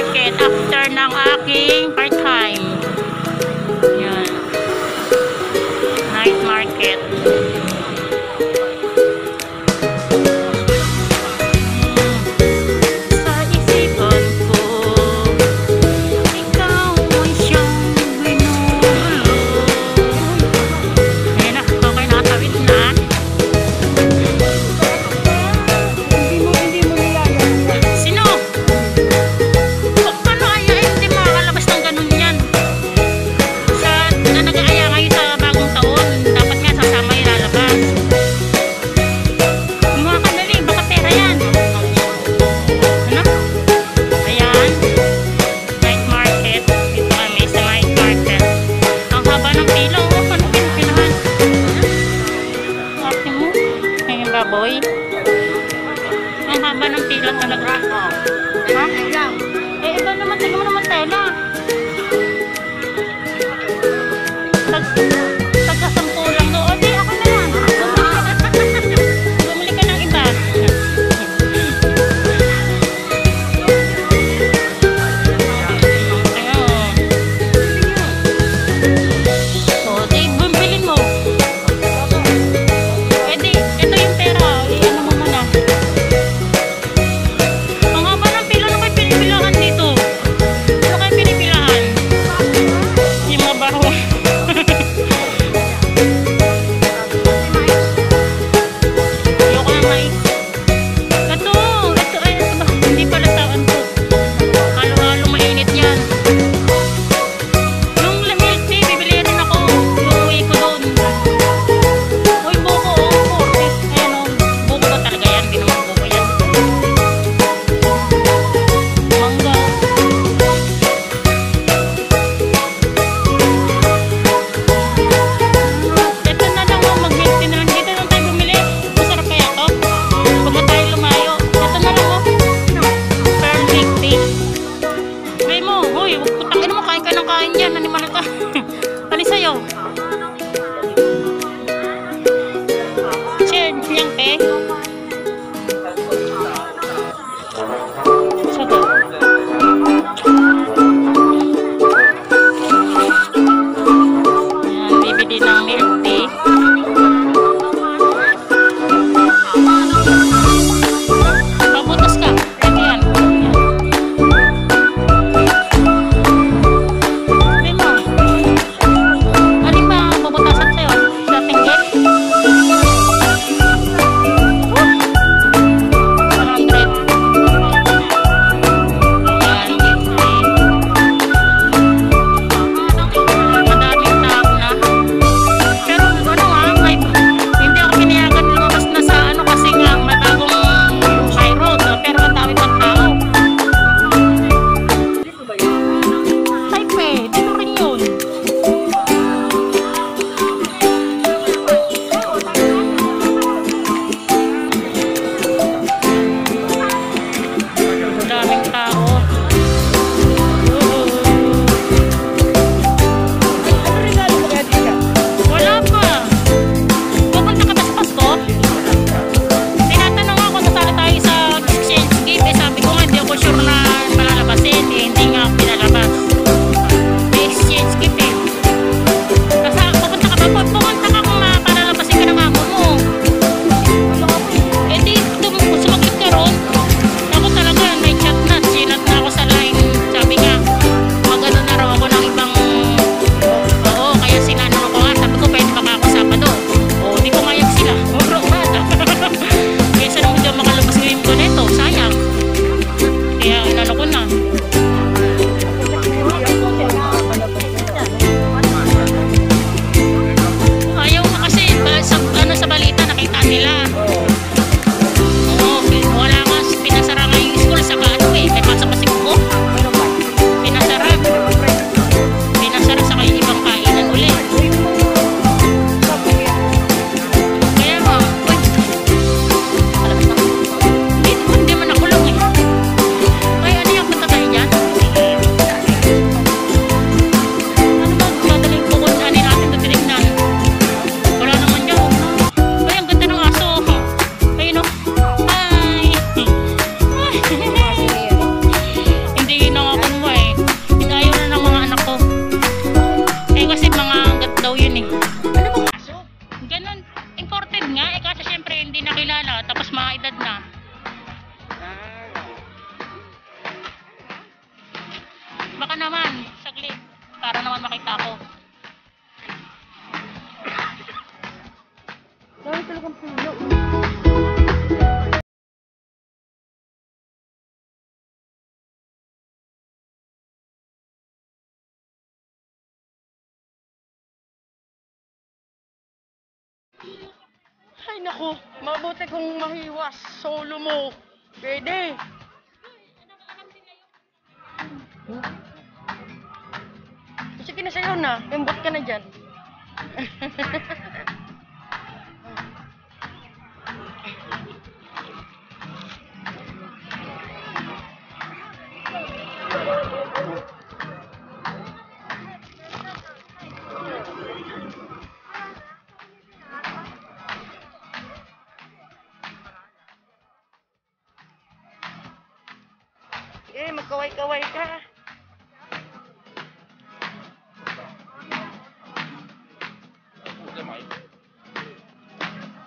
market after ng aking part-time. Yan. Night market. Sa isipan ko, ikaw ay siyang binubulo. Ayan na, okay, nakatawid na. Hindi mo nilalagyan. Sino? Paano kaya hindi makakalabas ng ganun yan? Sa na nag-aaya ngayon sa bagong taon, dapat nga sasama yung lalabas. Mga kadali, baka pera yan. Ano? Ayan. Night market. Dito kami sa night market. Ang haba ng pila. Oh, paano pinapilahan? Ate mo? Ngayon baboy. Ang haba ng pila talaga. Ha? Eh, iba naman. Tignan mo naman tela. Tagkasampu lang doon. Di, ako na lang. Bumili ka ng iba. Ayun. O, di, bumbilin mo. Eh, di, ito yung pera. I-ano mo muna. Ang haba ng pila. Ano kayo pinipilahan dito? Ano kayo pinipilahan? naman. Saglit. Para naman makita ko. Dami talagang pilo. Ay naku, mabuti kung mahiwas. Solo mo. Pwede. Sige na sa'yo na. Embot ka na dyan. Magkaway-kaway ka.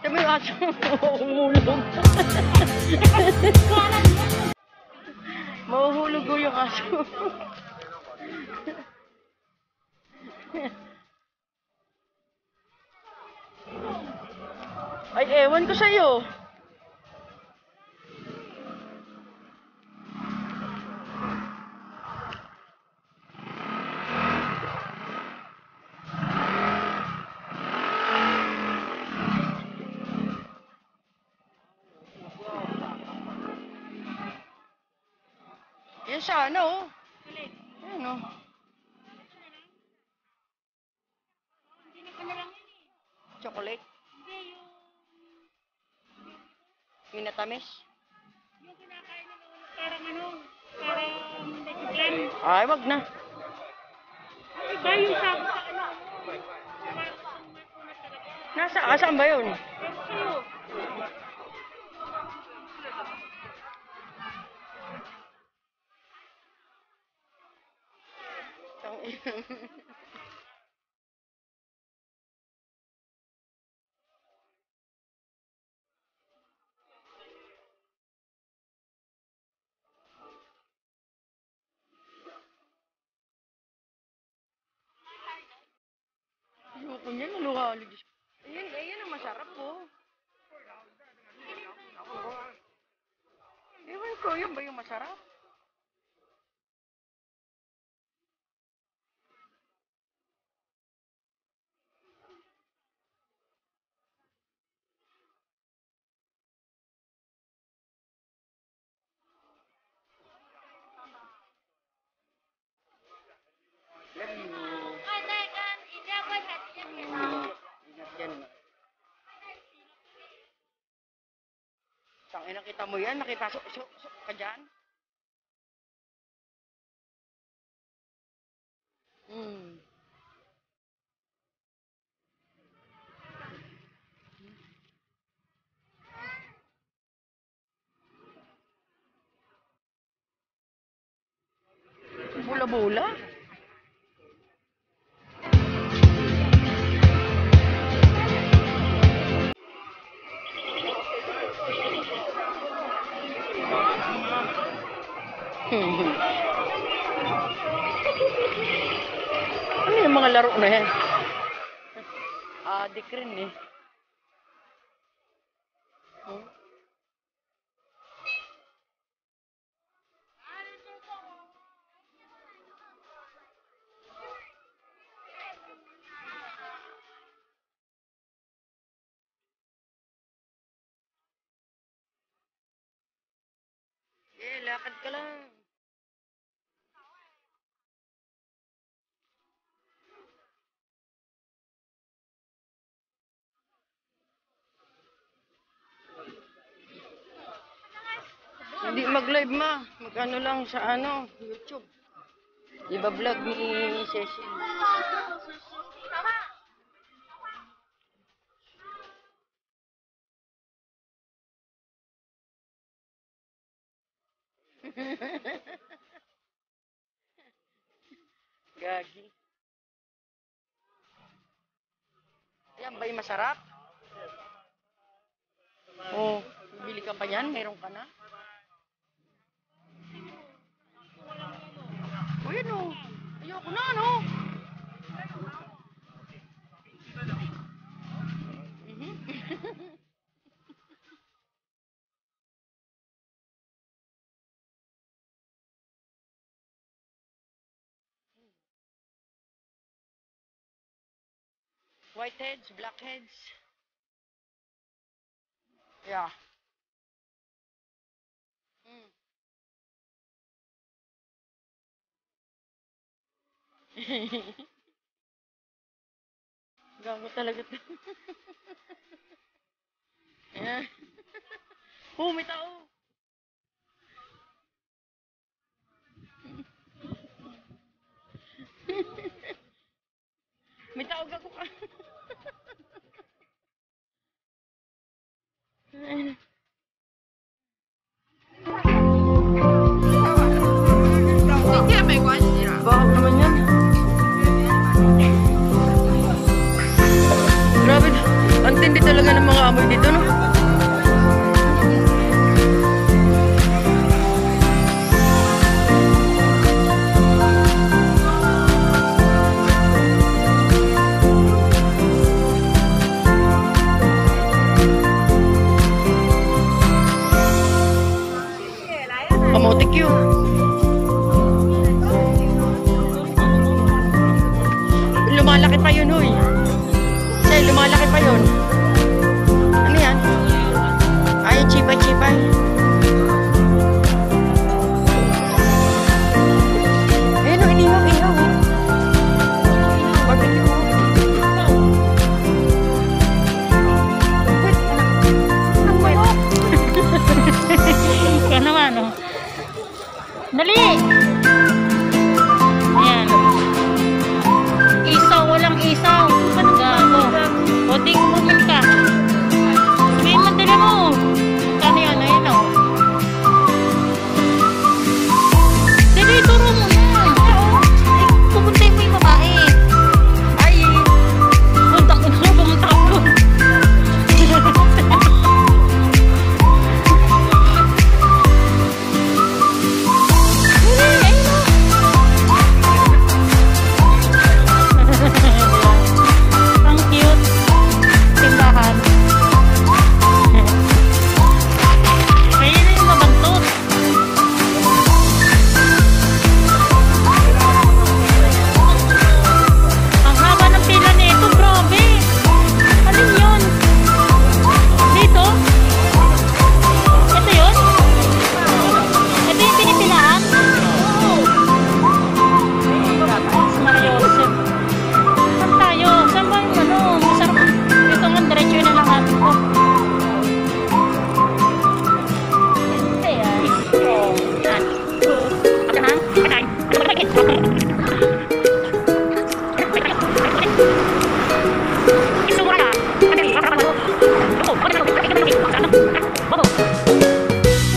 Sabi yung aso mo, umulog. Mahuhulog ko yung aso. Ay, ewan ko sa'yo. Yan sana, oh. Yan, oh. Chocolate. Yung natamis. Yung kinakain na parang parang declan. Ay, wag na. Iba yung sa Saan ba yun? Ayoko niyan, naluhalig. Ayan ang masarap po. Ewan ko, yun ba yung masarap? Ingat yan. Tangina, nakita mo yan? Nakipasok ka dyan? Hmm. Bula-bula? Ano yung mga laro na yan? Adik rin eh. Lakad ka lang. Hindi mag-live ma. Mag-ano lang sa YouTube. Iba-vlog ni Cecil. Gagi. Yan ba yung masarap? Oh, bili ka pa yan? Meron ka na? Ayan o. Ayoko na, no? Whiteheads, blackheads. Yeah. Gago talaga to. Ayan. Oh, may tao. May tao, gago ka. Bakit naman yan? Grabe, ang tindi talaga ng mga amoy dito, no? Kamotik yun. Lumalaki pa yun, huy. Say, lumalaki pa yun. Ano yan? Ay, chipay-chipay. Ayun, inihaw, ha? Barbecue, Ang manok! Ano naman, oh. Dali!